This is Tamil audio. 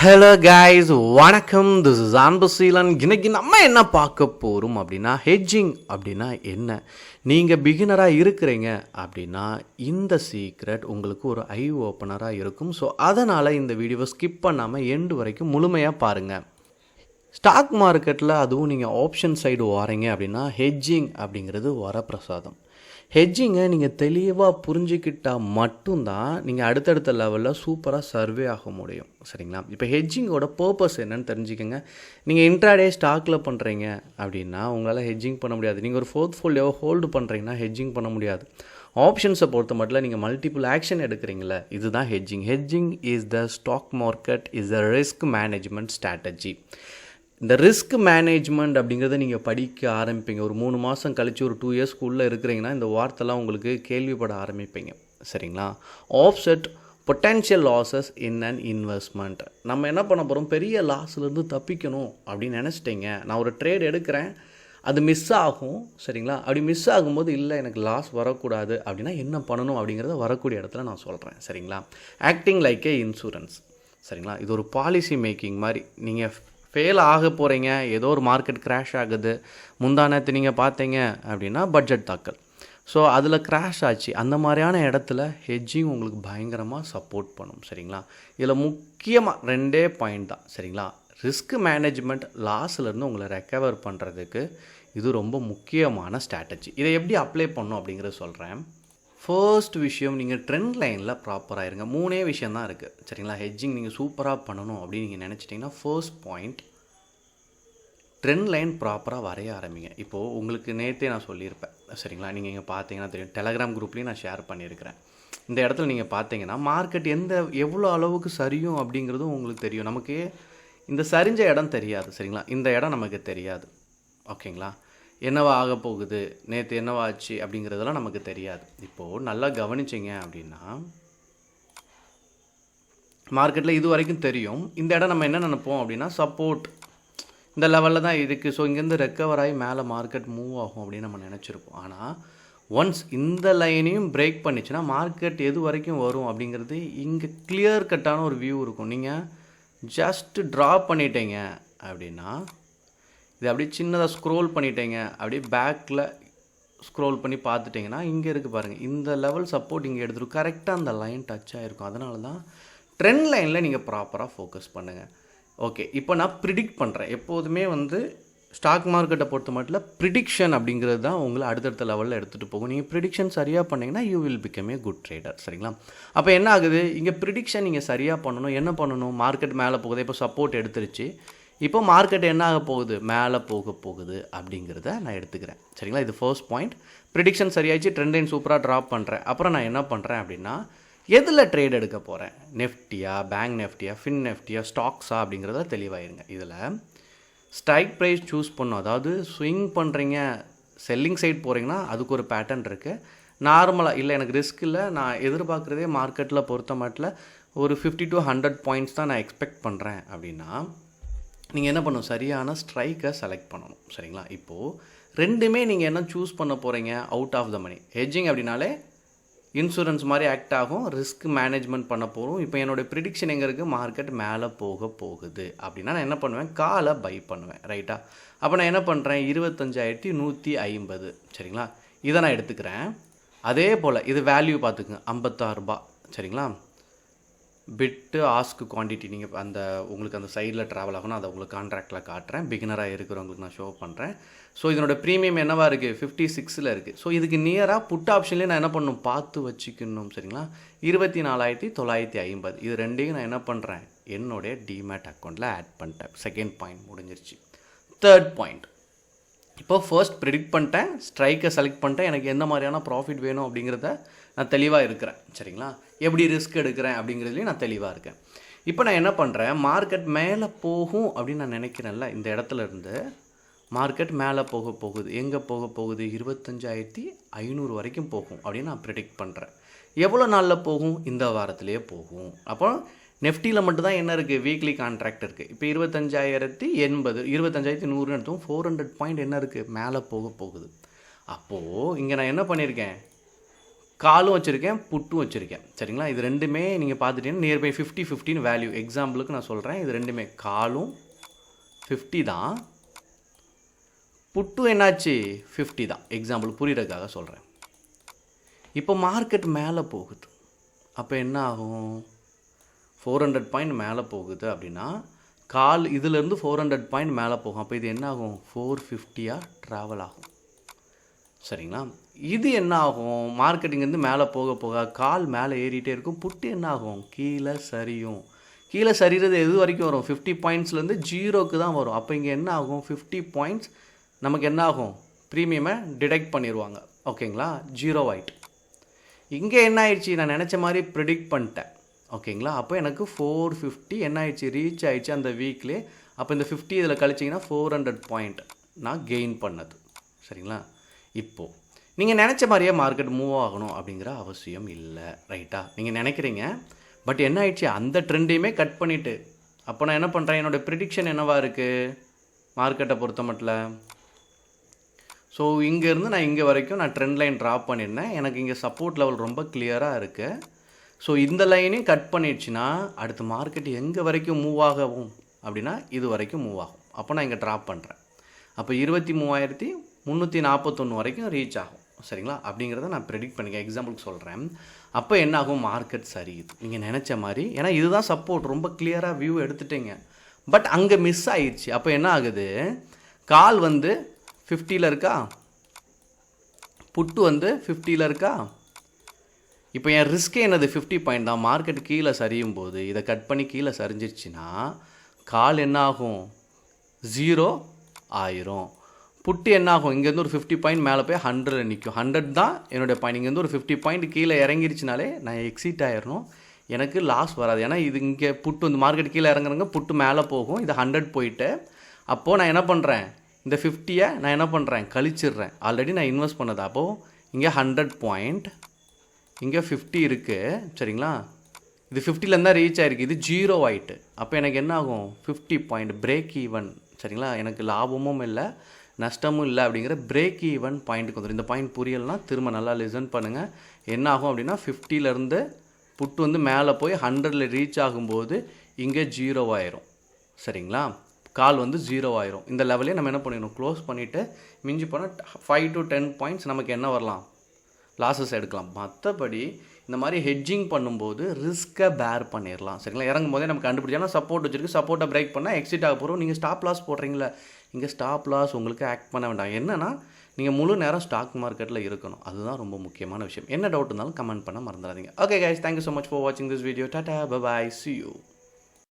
ஹலோ கைஸ், வணக்கம். This is Anbuseelan. இன்னைக்கு நம்ம என்ன பார்க்க போகிறோம் அப்படின்னா, ஹெட்ஜிங் அப்படின்னா என்ன. நீங்கள் பிகினராக இருக்கிறீங்க அப்படின்னா இந்த சீக்ரெட் உங்களுக்கு ஒரு ஐ ஓப்பனராக இருக்கும். ஸோ அதனால் இந்த வீடியோவை ஸ்கிப் பண்ணாமல் எண்டு வரைக்கும் முழுமையாக பாருங்கள். ஸ்டாக் மார்க்கெட்டில் அதுவும் நீங்கள் ஆப்ஷன் சைடு வாரீங்க அப்படின்னா ஹெட்ஜிங் அப்படிங்கிறது வரப்பிரசாதம். ஹெட்ஜிங்கை நீங்கள் தெளிவாக புரிஞ்சுக்கிட்டால் மட்டும்தான் நீங்கள் அடுத்தடுத்த லெவலில் சூப்பராக சர்வே ஆக முடியும். சரிங்களா? இப்போ ஹெட்ஜிங்கோட பர்பஸ் என்னன்னு தெரிஞ்சுக்கோங்க. நீங்கள் இன்ட்ராடே ஸ்டாக்கில் பண்ணுறீங்க அப்படின்னா உங்களால் ஹெட்ஜிங் பண்ண முடியாது. நீங்கள் ஒரு போர்ட்ஃபோலியோவை ஹோல்டு பண்ணுறீங்கன்னா ஹெட்ஜிங் பண்ண முடியாது. ஆப்ஷன்ஸை பொறுத்த மட்டும் நீங்கள் மல்டிபிள் ஆக்ஷன் எடுக்கிறீங்களே, இதுதான் hedging. Hedging is the stock market is the risk management strategy. இந்த ரிஸ்க் மேனேஜ்மெண்ட் அப்படிங்கிறத நீங்கள் படிக்க ஆரம்பிப்பீங்க. ஒரு 3 மாதம் கழித்து ஒரு 2 இயர்ஸ்க்குள்ளே இருக்கிறீங்கன்னா இந்த வார்த்தைலாம் உங்களுக்கு கேள்விப்பட ஆரம்பிப்பீங்க. சரிங்களா? Offset potential losses in and investment. நம்ம என்ன பண்ண போகிறோம், பெரிய லாஸ்லேருந்து தப்பிக்கணும் அப்படின்னு நினச்சிட்டிங்க. நான் ஒரு ட்ரேட் எடுக்கிறேன், அது மிஸ் ஆகும். சரிங்களா? அப்படி மிஸ் ஆகும்போது இல்லை எனக்கு லாஸ் வரக்கூடாது அப்படின்னா என்ன பண்ணணும் அப்படிங்கிறத வரக்கூடிய இடத்துல நான் சொல்கிறேன். சரிங்களா? ஆக்டிங் லைக் ஏ இன்சூரன்ஸ். சரிங்களா? இது ஒரு பாலிசி மேக்கிங் மாதிரி. நீங்கள் ஃபெயில் ஆக போகிறீங்க, ஏதோ ஒரு மார்க்கெட் கிராஷ் ஆகுது, முந்தானத்து நீங்கள் பார்த்தீங்க அப்படின்னா பட்ஜெட் தாக்கல், ஸோ அதில் கிராஷ் ஆச்சு. அந்த மாதிரியான இடத்துல ஹெட்ஜிங் உங்களுக்கு பயங்கரமாக சப்போர்ட் பண்ணும். சரிங்களா? இதில் முக்கியமாக 2 பாயிண்ட் தான். சரிங்களா? ரிஸ்க் மேனேஜ்மெண்ட், லாஸ்லேருந்து உங்களை ரெக்கவர் பண்ணுறதுக்கு இது ரொம்ப முக்கியமான ஸ்ட்ராட்டஜி. இதை எப்படி அப்ளை பண்ணணும் அப்படிங்கிறத சொல்கிறேன். ஃபர்ஸ்ட் விஷயம், நீங்கள் ட்ரெண்ட் லைனில் ப்ராப்பராக இருங்க. 3 விஷயம் தான் இருக்குது. சரிங்களா? ஹெட்ஜிங் நீங்கள் சூப்பராக பண்ணணும் அப்படின்னு நீங்கள் நினச்சிட்டிங்கன்னா ஃபர்ஸ்ட் பாயிண்ட், ட்ரெண்ட் லைன் ப்ராப்பராக வரைய ஆரம்பிங்க. இப்போது உங்களுக்கு நேற்றே நான் சொல்லியிருப்பேன். சரிங்களா? நீங்கள் இங்கே பார்த்தீங்கன்னா தெரியும், டெலகிராம் குரூப்லேயும் நான் ஷேர் பண்ணியிருக்கிறேன். இந்த இடத்துல நீங்கள் பார்த்தீங்கன்னா மார்க்கெட் எவ்வளோ அளவுக்கு சரியும் அப்படிங்கிறதும் உங்களுக்கு தெரியும். நமக்கு இந்த சரிஞ்ச இடம் தெரியாது. சரிங்களா? இந்த இடம் நமக்கு தெரியாது. ஓகேங்களா? என்னவா ஆக போகுது, நேற்று என்னவா ஆச்சு அப்படிங்கிறதெல்லாம் நமக்கு தெரியாது. இப்போது நல்லா கவனிச்சிங்க அப்படின்னா மார்க்கெட்டில் இது வரைக்கும் தெரியும். இந்த இடம் நம்ம என்ன நினைப்போம் அப்படின்னா சப்போர்ட் இந்த லெவலில் தான் இருக்குது, ஸோ இங்கேருந்து ரெக்கவர் ஆகி மேலே மார்க்கெட் மூவ் ஆகும் அப்படின்னு நம்ம நினச்சிருப்போம். ஆனால் ஒன்ஸ் இந்த லைனையும் பிரேக் பண்ணிச்சுன்னா மார்க்கெட் எது வரைக்கும் வரும் அப்படிங்கிறது இங்கே கிளியர் கட்டான ஒரு வியூ இருக்கும். நீங்கள் ஜஸ்ட் ட்ரா பண்ணிட்டீங்க அப்படின்னா இது அப்படியே சின்னதாக ஸ்க்ரோல் பண்ணிட்டீங்க, அப்படியே பேக்கில் ஸ்க்ரோல் பண்ணி பார்த்துட்டிங்கன்னா இங்கே இருக்குது பாருங்கள், இந்த லெவல் சப்போர்ட் இங்கே எடுத்துகிட்டு கரெக்டாக அந்த லைன் டச் ஆகிருக்கும். அதனால தான் ட்ரெண்ட் லைனில் நீங்கள் ப்ராப்பராக ஃபோக்கஸ் பண்ணுங்கள். ஓகே, இப்போ நான் ப்ரிடிக்ட் பண்ணுறேன். எப்போதுமே ஸ்டாக் மார்க்கெட்டை பொறுத்த மட்டும் ப்ரிடிக்ஷன் அப்படிங்கிறது தான் உங்களை அடுத்தடுத்த லெவலில் எடுத்துகிட்டு போகும். நீங்கள் ப்ரிடிக்ஷன் சரியாக பண்ணிங்கன்னா you will become a good trader. சரிங்களா? அப்போ என்ன ஆகுது, இங்கே ப்ரிடிக்ஷன் நீங்கள் சரியாக பண்ணணும். என்ன பண்ணணும், மார்க்கெட் மேலே போகுது, இப்போ சப்போர்ட் எடுத்துருச்சு, இப்போ மார்க்கெட் என்ன ஆக போகுது, மேலே போகுது அப்படிங்கிறத நான் எடுத்துக்கிறேன். சரிங்களா? இது ஃபர்ஸ்ட் பாயிண்ட். ப்ரிடிக்ஷன் சரியாச்சு, ட்ரெண்ட் லைன் சூப்பராக ட்ராப் பண்ணுறேன். அப்புறம் நான் என்ன பண்ணுறேன் அப்படின்னா எதில் ட்ரேட் எடுக்க போகிறேன், நெஃப்டியா, பேங்க் நெஃப்டியா, ஃபின் நெஃப்டியா, ஸ்டாக்ஸா அப்படிங்கிறத தெளிவாயிருங்க. இதில் ஸ்ட்ரைக் ப்ரைஸ் சூஸ் பண்ணும். அதாவது ஸ்விங் பண்ணுறீங்க, செல்லிங் சைட் போகிறீங்கன்னா அதுக்கு ஒரு பேட்டர்ன் இருக்குது. நார்மலாக இல்லை எனக்கு ரிஸ்க் இல்லை, நான் எதிர்பார்க்குறதே மார்க்கெட்டில் பொறுத்த மாட்டில் ஒரு 50 to 100 பாயிண்ட்ஸ் தான் நான் எக்ஸ்பெக்ட் பண்ணுறேன் அப்படின்னா நீங்கள் என்ன பண்ணணும், சரியான ஸ்ட்ரைக்கை செலக்ட் பண்ணணும். சரிங்களா? இப்போது ரெண்டுமே நீங்கள் என்ன சூஸ் பண்ண போகிறீங்க, out of the money. Hedging அப்படின்னாலே இன்சூரன்ஸ் மாதிரி ஆக்ட் ஆகும், ரிஸ்க் மேனேஜ்மெண்ட் பண்ண போகிறோம். இப்போ என்னுடைய ப்ரிடிக்ஷன் எங்கே இருக்குது, மார்க்கெட் மேலே போகுது அப்படின்னா நான் என்ன பண்ணுவேன், காலை பை பண்ணுவேன். ரைட்டா? அப்போ நான் என்ன பண்ணுறேன், 25,150. சரிங்களா? இதை நான் எடுத்துக்கிறேன். அதே போல் இது வேல்யூ பார்த்துக்குங்க, 56 ரூபாய். சரிங்களா? பிட்டு ஆஸ்க் குவான்டிட்டி நீங்கள் உங்களுக்கு அந்த சைடில் ட்ராவல் ஆகணும், அதை உங்களுக்கு கான்ட்ராக்டில் காட்டுறேன். பிகினராக இருக்கிறவங்களுக்கு நான் ஷோ பண்ணுறேன். ஸோ இதனோட ப்ரீமியம் என்னவா இருக்குது, 56 இருக்குது. ஸோ இதுக்கு நியராக புட் ஆப்ஷன்லேயே நான் என்ன பண்ணணும், பார்த்து வச்சுக்கணும். சரிங்களா? 24,950. இது ரெண்டையும் நான் என்ன பண்ணுறேன், என்னுடைய டிமேட் அக்கௌண்ட்டில் ஆட் பண்ணிட்டேன். செகண்ட் பாயிண்ட் முடிஞ்சிருச்சு. தேர்ட் பாயிண்ட், இப்போ ஃபர்ஸ்ட் ப்ரிடிக்ட் பண்ணிட்டேன், ஸ்ட்ரைக்கை செலக்ட் பண்ணிட்டேன், எனக்கு எந்த மாதிரியான ப்ராஃபிட் வேணும் அப்படிங்கிறத நான் தெளிவாக இருக்கிறேன். சரிங்களா? எப்படி ரிஸ்க் எடுக்கிறேன் அப்படிங்கிறதுலையும் நான் தெளிவாக இருக்கேன். இப்போ நான் என்ன பண்ணுறேன், மார்க்கெட் மேலே போகும் அப்படின்னு நான் நினைக்கிறேன்ல, இந்த இடத்துல இருந்து மார்க்கெட் மேலே போகுது. எங்கே போகுது, 25,500 வரைக்கும் போகும் அப்படின்னு நான் ப்ரிடிக்ட் பண்ணுறேன். எவ்வளோ நாளில் போகும், இந்த வாரத்திலே போகும். அப்போ நெஃப்டியில் மட்டும்தான் என்ன இருக்குது, வீக்லி கான்ட்ராக்ட் இருக்குது. இப்போ 25,080, 25,100 எடுத்தோம், 400 பாயிண்ட் என்ன இருக்குது, மேலே போகுது. அப்போது இங்கே நான் என்ன பண்ணியிருக்கேன், காலும் வச்சுருக்கேன், புட்டும் வச்சுருக்கேன். சரிங்களா? இது ரெண்டுமே நீங்கள் பார்த்துட்டீங்கன்னா நியர்பை 50-50 வேல்யூ. எக்ஸாம்பிளுக்கு நான் சொல்கிறேன், இது ரெண்டுமே காலும் 50 தான், புட்டும் என்னாச்சு 50 தான். எக்ஸாம்பிள் புரிகிறதுக்காக சொல்கிறேன். இப்போ மார்க்கெட் மேலே போகுது, அப்போ என்ன ஆகும்? 400 பாயிண்ட் மேலே போகுது அப்படின்னா கால் இதிலேருந்து 400 பாயிண்ட் மேலே போகும். அப்போ இது என்ன ஆகும்? 450 ட்ராவல் ஆகும். சரிங்களா? இது என்ன ஆகும்? மார்க்கெட்டிங்லேருந்து மேலே போக போக கால் மேலே ஏறிட்டே இருக்கும், புட்டு என்ன ஆகும்? கீழே சரியும். கீழே சரிகிறது எது வரைக்கும் வரும்? 50 பாயிண்ட்ஸ்லேருந்து 0க்கு தான் வரும். அப்போ இங்கே என்ன ஆகும்? 50 பாயிண்ட்ஸ் நமக்கு என்ன ஆகும்? ப்ரீமியமை டிடெக்ட் பண்ணிடுவாங்க. ஓகேங்களா? 0 ஆயிட்டு. இங்கே என்ன ஆயிடுச்சு? நான் நினச்ச மாதிரி ப்ரிடிக்ட் பண்ணிட்டேன். ஓகேங்களா? அப்போ எனக்கு 450 என்ன ஆயிடுச்சு? ரீச் ஆயிடுச்சு அந்த வீக்லேயே. அப்போ இந்த 50 இதில் கழிச்சிங்கன்னா 400 பாயிண்ட் நான் கெயின் பண்ணது. சரிங்களா? இப்போது நீங்கள் நினச்ச மாதிரியே மார்க்கெட் மூவ் ஆகணும் அப்படிங்கிற அவசியம் இல்லை. ரைட்டா? நீங்கள் நினைக்கிறீங்க, பட் என்ன ஆயிடுச்சு? அந்த ட்ரெண்டையுமே கட் பண்ணிவிட்டு அப்போ நான் என்ன பண்ணுறேன்? என்னோடய ப்ரிடிக்ஷன் என்னவாக இருக்குது மார்க்கெட்டை பொறுத்த மட்டும்? ஸோ இங்கேருந்து நான் இங்கே வரைக்கும் நான் ட்ரெண்ட் லைன் ட்ராப் பண்ணியிருந்தேன். எனக்கு இங்கே சப்போர்ட் லெவல் ரொம்ப கிளியராக இருக்குது. ஸோ இந்த லைனையும் கட் பண்ணிடுச்சுன்னா அடுத்த மார்க்கெட் எங்கே வரைக்கும் மூவ் ஆகும் அப்படின்னா இது வரைக்கும் மூவ் ஆகும். அப்போ நான் இங்கே ட்ராப் பண்ணுறேன். அப்போ 23,341 வரைக்கும் ரீச் ஆகும். சரிங்களா? அப்படிங்கிறத நான் ப்ரெடிக்ட் பண்ணிக்க எக்ஸாம்பிளுக்கு சொல்கிறேன். அப்போ என்ன ஆகும்? மார்க்கெட் சரியுது நீங்கள் நினச்ச மாதிரி. ஏன்னா இதுதான் சப்போர்ட், ரொம்ப கிளியராக வியூ எடுத்துட்டீங்க. பட் அங்கே மிஸ் ஆயிடுச்சு. அப்போ என்ன ஆகுது? கால் வந்து 50ல் இருக்கா, புட்டு வந்து 50ல் இருக்கா. இப்போ என் ரிஸ்க்கே என்னது? 50 பாயிண்ட் தான். மார்க்கெட் கீழே சரியும் போது இதை கட் பண்ணி கீழே சரிஞ்சிருச்சுன்னா கால் என்ன ஆகும்? 0 ஆயிரும். புட்டு என்ன ஆகும்? இங்கேருந்து ஒரு 50 பாயிண்ட் மேலே போய் 100ல் நிற்கும். 100 தான் என்னுடைய பாயிண்ட். இங்கேருந்து ஒரு 50 பாயிண்ட் கீழே இறங்கிருச்சுனாலே நான் எக்ஸிட் ஆயிடணும், எனக்கு லாஸ் வராது. ஏன்னா இது இங்கே புட்டு வந்து மார்க்கெட் கீழே இறங்குறங்க, புட்டு மேலே போகும். இது 100 போயிட்டு அப்போது நான் என்ன பண்ணுறேன்? இந்த 50 நான் என்ன பண்ணுறேன்? கழிச்சிடுறேன். ஆல்ரெடி நான் இன்வெஸ்ட் பண்ணது. அப்போது இங்கே 100 பாயிண்ட், இங்கே 50 இருக்குது. சரிங்களா? இது 50லேருந்து தான் ரீச் ஆகிருக்கு. இது 0 ஆகிட்டு. அப்போ எனக்கு என்ன ஆகும்? 50 பாயிண்ட் பிரேக் ஈவன். சரிங்களா? எனக்கு லாபமும் இல்லை நஷ்டமும் இல்லை அப்படிங்கிற பிரேக் ஈவன் பாயிண்ட்டுக்கு வந்துடும். இந்த பாயிண்ட் புரியலைன்னா திரும்ப நல்லா லிசன் பண்ணுங்கள். என்ன ஆகும் அப்படின்னா 50லேருந்து புட்டு வந்து மேலே போய் 100ல் ரீச் ஆகும்போது இங்கே 0 ஆயிரும். சரிங்களா? கால் வந்து 0 ஆயிரும். இந்த லெவலே நம்ம என்ன பண்ணிடணும்? க்ளோஸ் பண்ணிவிட்டு மிஞ்சி போனால் 5 to 10 பாயிண்ட்ஸ் நமக்கு என்ன வரலாம்? லாஸஸ் எடுக்கலாம். மற்றபடி இந்த மாதிரி ஹெட்ஜிங் பண்ணும்போது ரிஸ்க்கை பேர் பண்ணிடலாம். சரிங்களா? இறங்கும் போதே நம்ம கண்டுபிடிச்சா சப்போர்ட் வச்சுருக்கு, சப்போர்ட்டை பிரேக் பண்ணால் எக்ஸிட் ஆக போகிறோம். நீங்கள் ஸ்டாப் லாஸ் போடுறீங்களா? இங்கே ஸ்டாப் லாஸ் உங்களுக்கு ஆக்ட் பண்ண வேண்டாம். என்னென்னா நீங்கள் முழு நேரம் ஸ்டாக் மார்க்கெட்டில் இருக்கணும். அதுதான் ரொம்ப முக்கியமான விஷயம். என்ன டவுட் இருந்தாலும் கமெண்ட் பண்ண மறந்துடாதீங்க. Okay guys, thank you so much for வாட்சிங் this video. Tata, bye bye, see you.